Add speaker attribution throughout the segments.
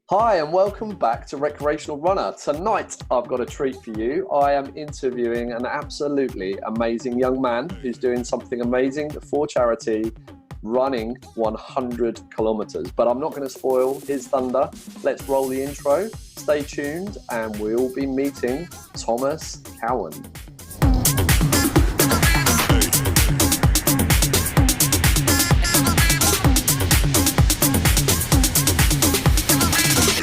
Speaker 1: Hi and welcome back to Recreational Runner. Tonight I've got a treat for you. I am interviewing an absolutely amazing young man who's doing something amazing for charity, running 100 kilometers. But I'm not going to spoil his thunder. Let's roll the intro. Stay tuned and we'll be meeting Thomas Cowan.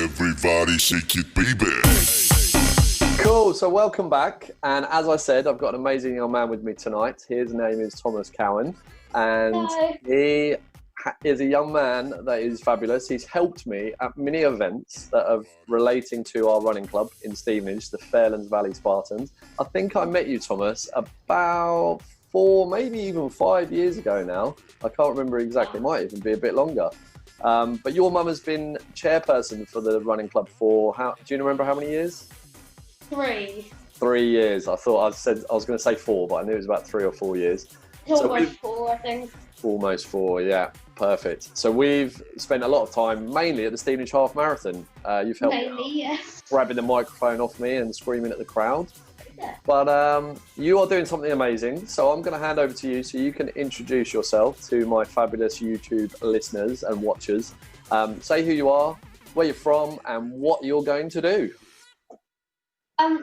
Speaker 2: Everybody shake it, baby.
Speaker 1: Cool, so welcome back. And as I said, I've got an amazing young man with me tonight. His name is Thomas Cowan. And
Speaker 3: Hi.
Speaker 1: he is a young man that is fabulous. He's helped me at many events that are relating to our running club in Stevenage, the Fairlands Valley Spartans. I think I met you, Thomas, about 4, maybe even 5 years ago now. I can't remember exactly, it might even be a bit longer. But your mum has been chairperson for the running club for do you remember how many years?
Speaker 3: 3.
Speaker 1: 3 years. I thought I was going to say 4, but I knew it was about 3 or 4 years.
Speaker 3: Almost 4, I think.
Speaker 1: Almost 4, yeah, perfect. So we've spent a lot of time mainly at the Stevenage Half Marathon. You've helped
Speaker 3: Mainly, yes.
Speaker 1: grabbing the microphone off me and screaming at the crowd.
Speaker 3: Yeah.
Speaker 1: But you are doing something amazing. So I'm going to hand over to you so you can introduce yourself to my fabulous YouTube listeners and watchers. Say who you are, where you're from, and what you're going to do.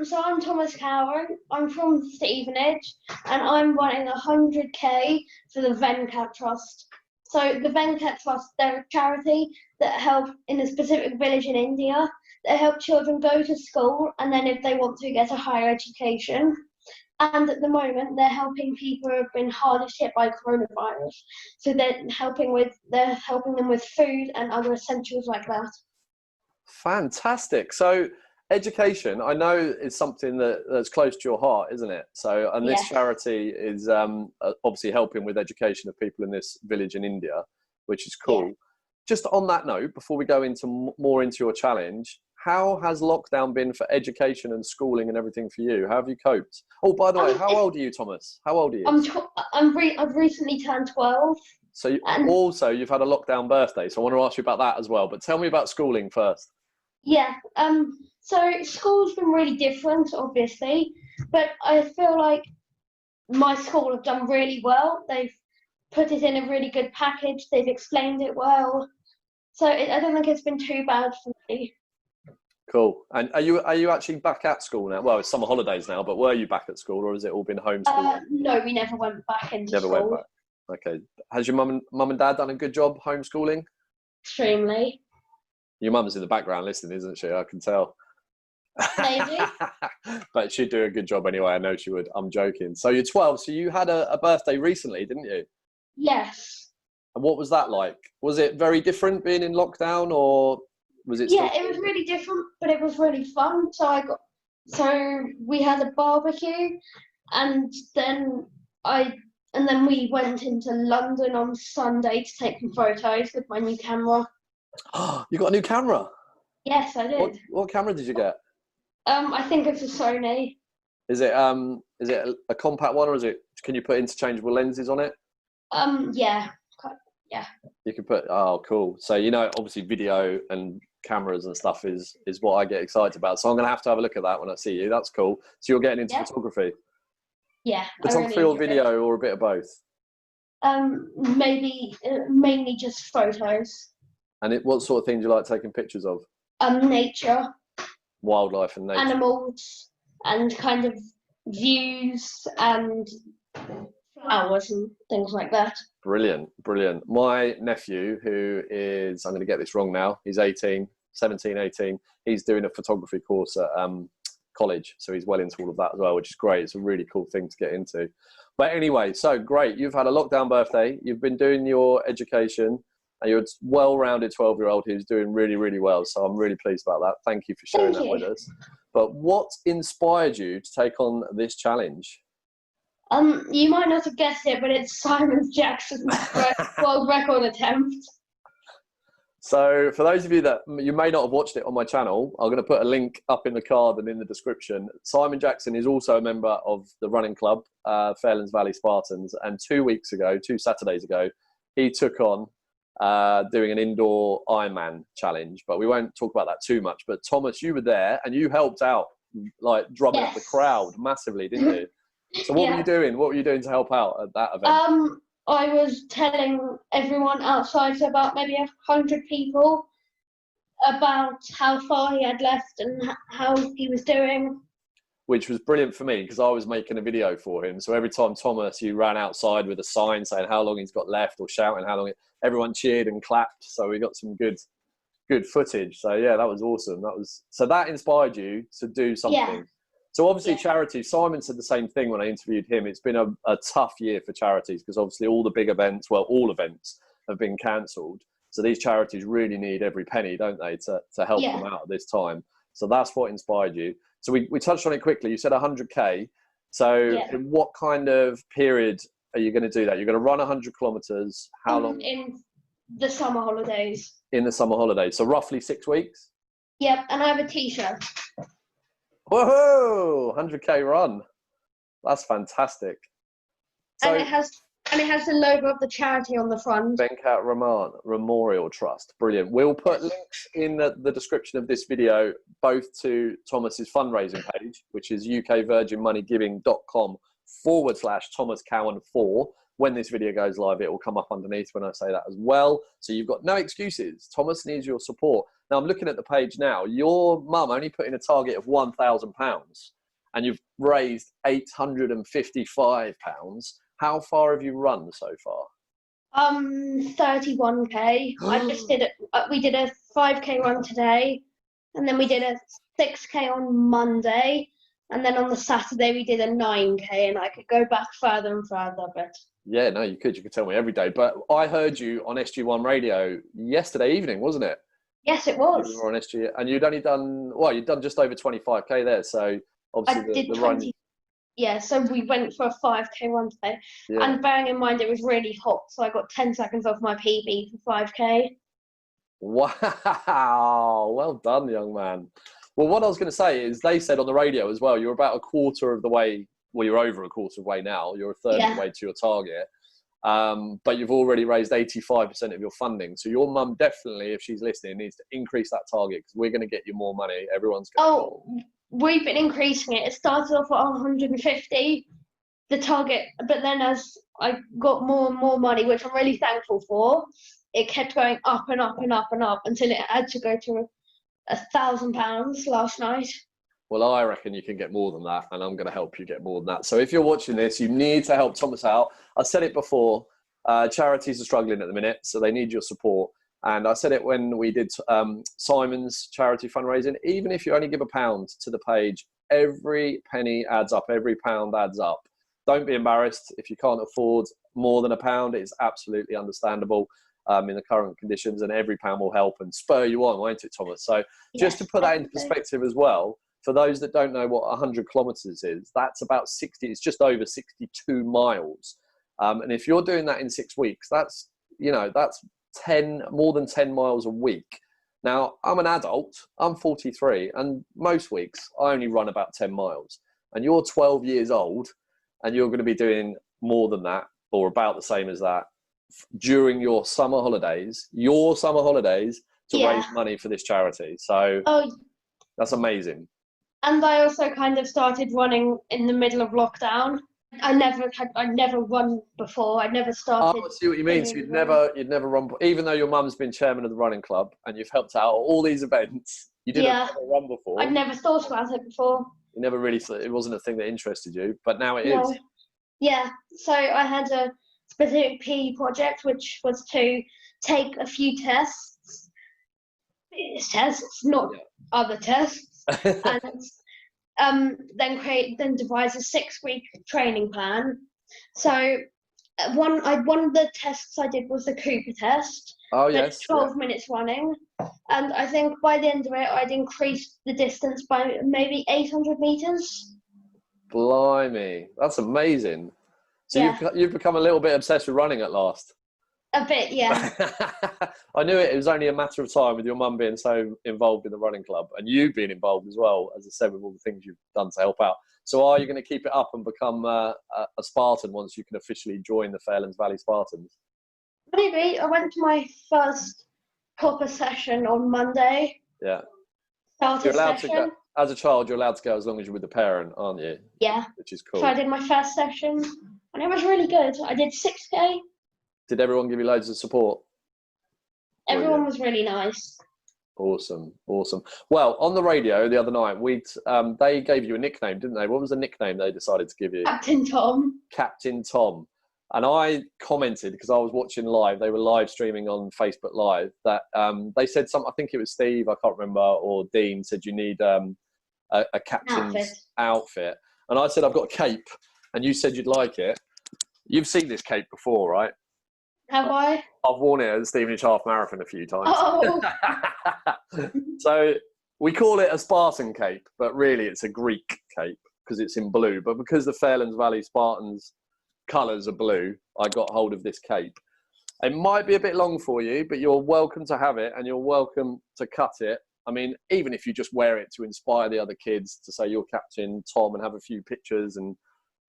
Speaker 3: So I'm Thomas Cowan. I'm from Stevenage, and I'm running 100k for the Venkat Trust. So the Venkat Trust, they're a charity that help in a specific village in India. They help children go to school, and then if they want to get a higher education. And at the moment, they're helping people who have been hardest hit by coronavirus. So they're helping them with food and other essentials like that.
Speaker 1: Fantastic. So education, I know, is something that's close to your heart, isn't it? So, and this charity is obviously helping with education of people in this village in India, which is cool. Yeah. Just on that note, before we go into more into your challenge, how has lockdown been for education and schooling and everything for you? How have you coped? Oh, by the way, how old are you, Thomas? How old are you?
Speaker 3: I've recently turned 12.
Speaker 1: So you've had a lockdown birthday, so I want to ask you about that as well. But tell me about schooling first.
Speaker 3: Yeah. So school's been really different, obviously, but I feel like my school have done really well. They've put it in a really good package. They've explained it well. So I don't think it's been too bad for me.
Speaker 1: Cool. And are you actually back at school now? Well, it's summer holidays now, but were you back at school, or has it all been homeschooling?
Speaker 3: No, we never went back into school.
Speaker 1: Never went back. Okay. Has your mum and dad done a good job homeschooling?
Speaker 3: Extremely.
Speaker 1: Your mum's in the background listening, isn't she? I can tell.
Speaker 3: Maybe.
Speaker 1: But she'd do a good job anyway. I know she would. I'm joking. So you're 12. So you had a birthday recently, didn't you?
Speaker 3: Yes.
Speaker 1: And what was that like? Was it very different being in lockdown, or was it?
Speaker 3: Yeah, it was really different, but it was really fun. So we had a barbecue, and then we went into London on Sunday to take some photos with my new camera.
Speaker 1: Oh, you got a new camera?
Speaker 3: Yes, I did.
Speaker 1: What camera did you get?
Speaker 3: I think it's a Sony.
Speaker 1: Is it a compact one, or can you put interchangeable lenses on it?
Speaker 3: Yeah.
Speaker 1: You can put. Oh, cool. So obviously video and cameras and stuff is what I get excited about. So I'm gonna have to have a look at that when I see you. That's cool. So you're getting into photography?
Speaker 3: Yeah.
Speaker 1: Photography or video, or a bit of both?
Speaker 3: Mainly just photos.
Speaker 1: And what sort of thing do you like taking pictures of?
Speaker 3: Nature.
Speaker 1: Wildlife and nature.
Speaker 3: Animals and kind of views and flowers and things like that.
Speaker 1: Brilliant. My nephew, who is, I'm going to get this wrong now, he's 18, he's doing a photography course at college. So he's well into all of that as well, which is great. It's a really cool thing to get into. But anyway, so great. You've had a lockdown birthday. You've been doing your education. And you're a well-rounded 12-year-old who's doing really, really well. So I'm really pleased about that. Thank you for sharing that with us. But what inspired you to take on this challenge?
Speaker 3: You might not have guessed it, but it's Simon Jackson's world record attempt.
Speaker 1: So for those of you that you may not have watched it on my channel, I'm going to put a link up in the card and in the description. Simon Jackson is also a member of the running club, Fairlands Valley Spartans. And 2 Saturdays ago, he took on doing an indoor Ironman challenge, but we won't talk about that too much. But Thomas, you were there and you helped out, like drumming up the crowd massively, didn't you? So what were you doing? What were you doing to help out at that event?
Speaker 3: I was telling everyone outside, so about maybe 100 people, about how far he had left and how he was doing.
Speaker 1: Which was brilliant for me because I was making a video for him. So every time Thomas, you ran outside with a sign saying how long he's got left or shouting how long, everyone cheered and clapped. So we got some good footage. So yeah, that was awesome. So that inspired you to do something.
Speaker 3: Yeah.
Speaker 1: So obviously charity, Simon said the same thing when I interviewed him. It's been a tough year for charities because obviously all the big events, well, all events have been cancelled. So these charities really need every penny, don't they, to help them out at this time. So that's what inspired you. So we touched on it quickly. You said 100K. So in what kind of period are you going to do that? You're going to run 100 kilometers. How long?
Speaker 3: In the summer holidays. In the
Speaker 1: summer holidays. So roughly 6 weeks?
Speaker 3: Yep, and I have a t-shirt.
Speaker 1: Whoa! 100K run. That's fantastic. So,
Speaker 3: and it has the logo of the charity on the front.
Speaker 1: Venkatraman Memorial Trust. Brilliant. We'll put links in the description of this video, both to Thomas's fundraising page, which is ukvirginmoneygiving.com/Thomas Cowan 4. When this video goes live, it will come up underneath when I say that as well. So you've got no excuses. Thomas needs your support. Now I'm looking at the page now. Your mum only put in a target of £1,000 and you've raised £855. How far have you run so far?
Speaker 3: 31K. I just did it. We did a 5K run today, and then we did a 6K on Monday, and then on the Saturday we did a 9K, and I could go back further and further. But
Speaker 1: yeah, no, you could tell me every day. But I heard you on SG1 radio yesterday evening, wasn't it?
Speaker 3: Yes, it was.
Speaker 1: You were on SG, and you'd only done you'd done just over 25K there. So obviously the
Speaker 3: 20.
Speaker 1: run.
Speaker 3: Yeah, so we went for a 5K run today. Yeah. And bearing in mind it was really hot, so I got 10 seconds off my PB for 5K.
Speaker 1: Wow, well done, young man. Well, what I was going to say is they said on the radio as well, you're about a quarter of the way, well, you're over a quarter of the way now. You're a third of the way to your target. But you've already raised 85% of your funding. So your mum definitely, if she's listening, needs to increase that target because we're going to get you more money. Everyone's going to...
Speaker 3: We've been increasing it. It started off at 150, the target, but then as I got more and more money, which I'm really thankful for, it kept going up and up and up and up until it had to go to £1,000 last night.
Speaker 1: Well, I reckon you can get more than that, and I'm going to help you get more than that. So if you're watching this, you need to help Thomas out. I said it before, charities are struggling at the minute, so they need your support. And I said it when we did Simon's charity fundraising. Even if you only give £1 to the page, every penny adds up. Every pound adds up. Don't be embarrassed if you can't afford more than £1. It's absolutely understandable in the current conditions, and every pound will help and spur you on, won't it, Thomas? So just to put that into perspective as well, for those that don't know what 100 kilometres is, that's about 60. It's just over 62 miles. And if you're doing that in 6 weeks, that's more than 10 miles a week. Now, I'm an adult, I'm 43, and most weeks I only run about 10 miles. And you're 12 years old, and you're going to be doing more than that, or about the same as that, during your summer holidays to raise money for this charity. So that's amazing.
Speaker 3: And I also kind of started running in the middle of lockdown. I'd never run before. I'd never started.
Speaker 1: I see what you mean. So you'd never run, even though your mum's been chairman of the running club and you've helped out at all these events. You didn't run before.
Speaker 3: I'd never thought about it before.
Speaker 1: You never really thought it wasn't a thing that interested you, but now it is.
Speaker 3: Yeah. So I had a specific PE project, which was to take a few tests. It's tests, not other tests, and then devise a 6-week training plan. So one of the tests I did was the Cooper test.
Speaker 1: Oh yes.
Speaker 3: 12 minutes running, and I think by the end of it, I'd increased the distance by maybe 800 meters.
Speaker 1: Blimey, that's amazing. So you've become a little bit obsessed with running at last.
Speaker 3: A bit, yeah.
Speaker 1: I knew it. It was only a matter of time with your mum being so involved in the running club and you being involved as well, as I said, with all the things you've done to help out. So are you going to keep it up and become a Spartan once you can officially join the Fairlands Valley Spartans?
Speaker 3: Maybe. I went to my first proper session on Monday.
Speaker 1: Yeah.
Speaker 3: Starter
Speaker 1: You're allowed
Speaker 3: session.
Speaker 1: to go as a child. You're allowed to go as long as you're with the parent, aren't you?
Speaker 3: Yeah.
Speaker 1: Which is cool.
Speaker 3: So I did my first session, and it was really good. I did 6K.
Speaker 1: Did everyone give you loads of support?
Speaker 3: Everyone was really nice.
Speaker 1: Awesome. Well, on the radio the other night, they gave you a nickname, didn't they? What was the nickname they decided to give you?
Speaker 3: Captain Tom.
Speaker 1: Captain Tom. And I commented, because I was watching live, they were live streaming on Facebook Live, that they said something, I think it was Steve, I can't remember, or Dean, said you need a captain's outfit. And I said, I've got a cape, and you said you'd like it. You've seen this cape before, right?
Speaker 3: Have I?
Speaker 1: I've worn it at the Stevenage Half Marathon a few times.
Speaker 3: Oh.
Speaker 1: So we call it a Spartan Cape, but really it's a Greek cape because it's in blue. But because the Fairlands Valley Spartans colours are blue, I got hold of this cape. It might be a bit long for you, but you're welcome to have it, and you're welcome to cut it. I mean, even if you just wear it to inspire the other kids to say you're Captain Tom and have a few pictures and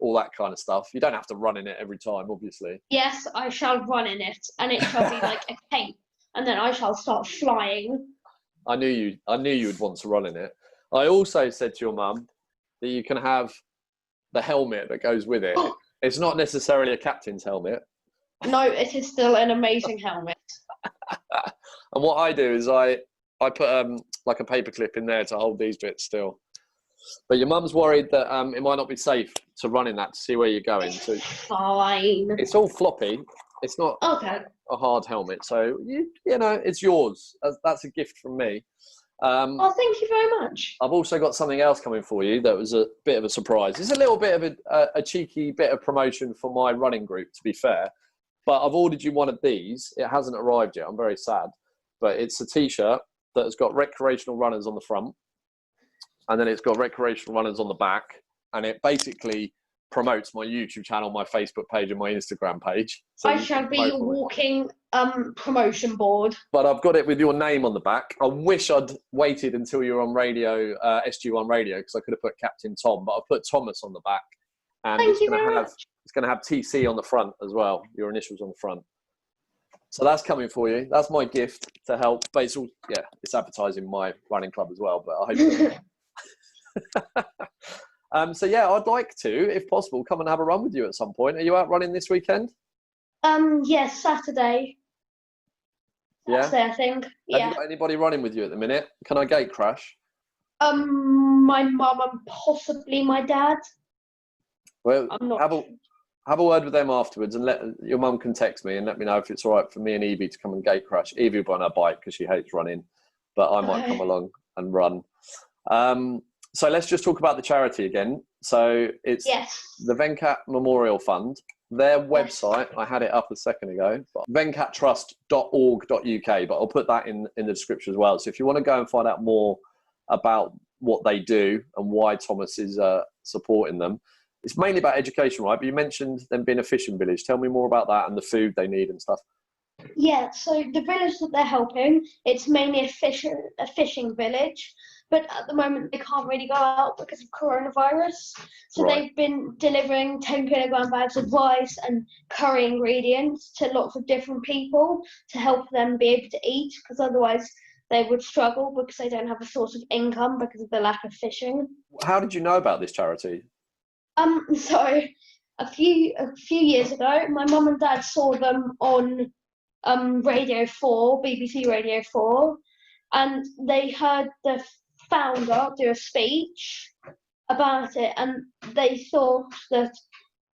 Speaker 1: all that kind of stuff. You don't have to run in it every time, obviously.
Speaker 3: Yes, I shall run in it, and it shall be like a cape, and then I shall start flying.
Speaker 1: I knew you would want to run in it. I also said to your mum that you can have the helmet that goes with it. It's not necessarily a captain's helmet.
Speaker 3: No, it is still an amazing helmet.
Speaker 1: And what I do is I put like a paper clip in there to hold these bits still. But your mum's worried that it might not be safe to run in that to see where you're going. So
Speaker 3: fine.
Speaker 1: It's all floppy. It's not a hard helmet. So, you know, it's yours. That's a gift from me.
Speaker 3: Oh, thank you very much.
Speaker 1: I've also got something else coming for you that was a bit of a surprise. It's a little bit of a cheeky bit of promotion for my running group, to be fair. But I've ordered you one of these. It hasn't arrived yet. I'm very sad. But it's a T-shirt that has got Recreational runners on the front. And then it's got Recreational runners on the back. And it basically promotes my YouTube channel, my Facebook page, and my Instagram page. So
Speaker 3: I shall be your walking promotion board.
Speaker 1: But I've got it with your name on the back. I wish I'd waited until you were on radio, SG1 radio, because I could have put Captain Tom, but I've put Thomas on the back. And
Speaker 3: Thank you very much.
Speaker 1: It's going to have TC on the front as well, your initials on the front. So that's coming for you. That's my gift to help. But it's all, it's advertising my running club as well, but I hope so I'd like to, if possible, come and have a run with you at some point. Are you out running this weekend?
Speaker 3: Yes, Saturday. Saturday, I think. Yeah.
Speaker 1: Have you got anybody running with you at the minute? Can I gate crash?
Speaker 3: My mum and possibly my dad.
Speaker 1: Well,
Speaker 3: I'm not
Speaker 1: have a word with them afterwards, and your mum can text me and let me know if it's all right for me and Evie to come and gate crash. Evie will be on her bike because she hates running, but I might come along and run. So let's just talk about the charity again. So it's the Venkat Memorial Fund. Their website, I had it up a second ago, venkattrust.org.uk, but I'll put that in the description as well. So if you want to go and find out more about what they do and why Thomas is supporting them, it's mainly about education, right? But you mentioned them being a fishing village. Tell me more about that and the food they need and stuff.
Speaker 3: Yeah, so the village that they're helping, it's mainly a fishing village. But at the moment, they can't really go out because of coronavirus. So they've been delivering 10-kilogram bags of rice and curry ingredients to lots of different people to help them be able to eat, because otherwise they would struggle because they don't have a source of income because of the lack of fishing.
Speaker 1: How did you know about this charity?
Speaker 3: So a few years ago, my mum and dad saw them on Radio 4, BBC Radio 4, and they heard the founder do a speech about it, and they thought that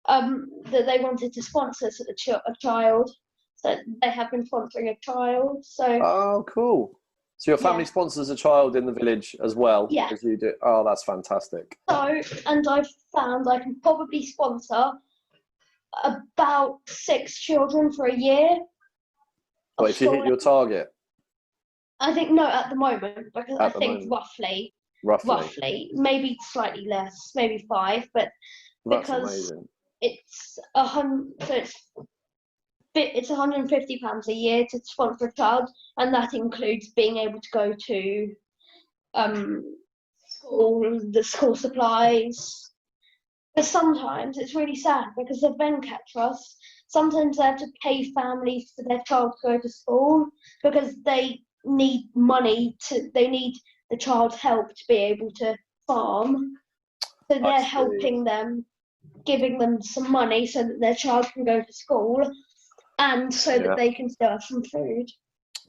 Speaker 3: that they wanted to sponsor a child. So they have been sponsoring a child. So
Speaker 1: cool. So your family sponsors a child in the village as well as you do. Oh, that's fantastic.
Speaker 3: So, and I've found I can probably sponsor about 6 children for a year.
Speaker 1: Well, if you hit your target.
Speaker 3: I think no, at the moment, because I think roughly, maybe slightly less, maybe 5, but
Speaker 1: that's amazing.
Speaker 3: It's it's £150 a year to sponsor a child, and that includes being able to go to the school supplies. But sometimes it's really sad because the Venkat Trust, sometimes they have to pay families for their child to go to school because they need they need the child's help to be able to farm. So they're helping them, giving them some money so that their child can go to school and so that they can still have some food.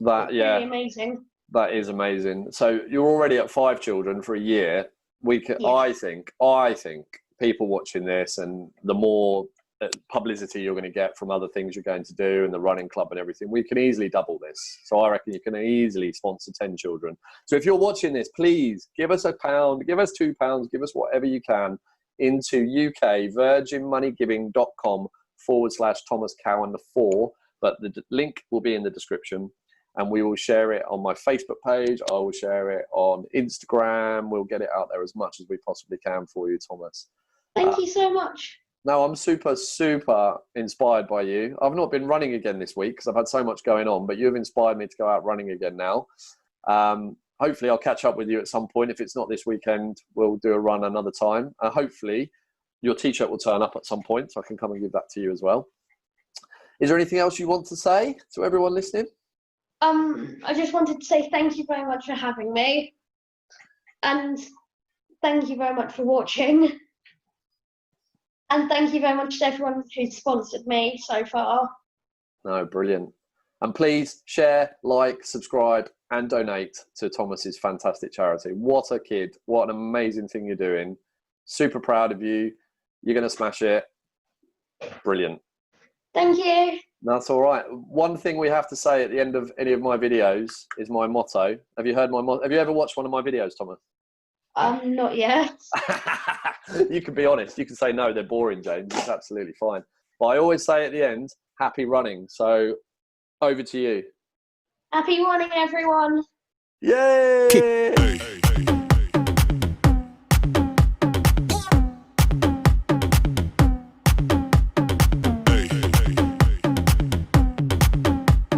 Speaker 3: It's really amazing.
Speaker 1: That is amazing. So you're already at 5 children for a year. We can, I think people watching this, and the more publicity you're going to get from other things you're going to do and the running club and everything, we can easily double this. So I reckon you can easily sponsor 10 children. So if you're watching this, please give us £1, give us £2, give us whatever you can into ukvirginmoneygiving.com/Thomas Cowan 4. But the link will be in the description. And we will share it on my Facebook page. I will share it on Instagram. We'll get it out there as much as we possibly can for you, Thomas.
Speaker 3: Thank you so much.
Speaker 1: No, I'm super, super inspired by you. I've not been running again this week because I've had so much going on, but you've inspired me to go out running again now. Hopefully I'll catch up with you at some point. If it's not this weekend, we'll do a run another time. Hopefully your t-shirt will turn up at some point so I can come and give that to you as well. Is there anything else you want to say to everyone listening?
Speaker 3: I just wanted to say thank you very much for having me, and thank you very much for watching, and thank you very much to everyone who's sponsored me so far.
Speaker 1: No, brilliant. And please share, like, subscribe, and donate to Thomas's fantastic charity. What a kid. What an amazing thing you're doing. Super proud of you. You're going to smash it. Brilliant.
Speaker 3: Thank you.
Speaker 1: That's all right. One thing we have to say at the end of any of my videos is my motto. Have you heard my motto? Have you ever watched one of my videos, Thomas?
Speaker 3: Not yet.
Speaker 1: You can be honest. You can say, no, they're boring, James. It's absolutely fine. But I always say at the end, happy running. So over to you.
Speaker 3: Happy running, everyone.
Speaker 1: Yay!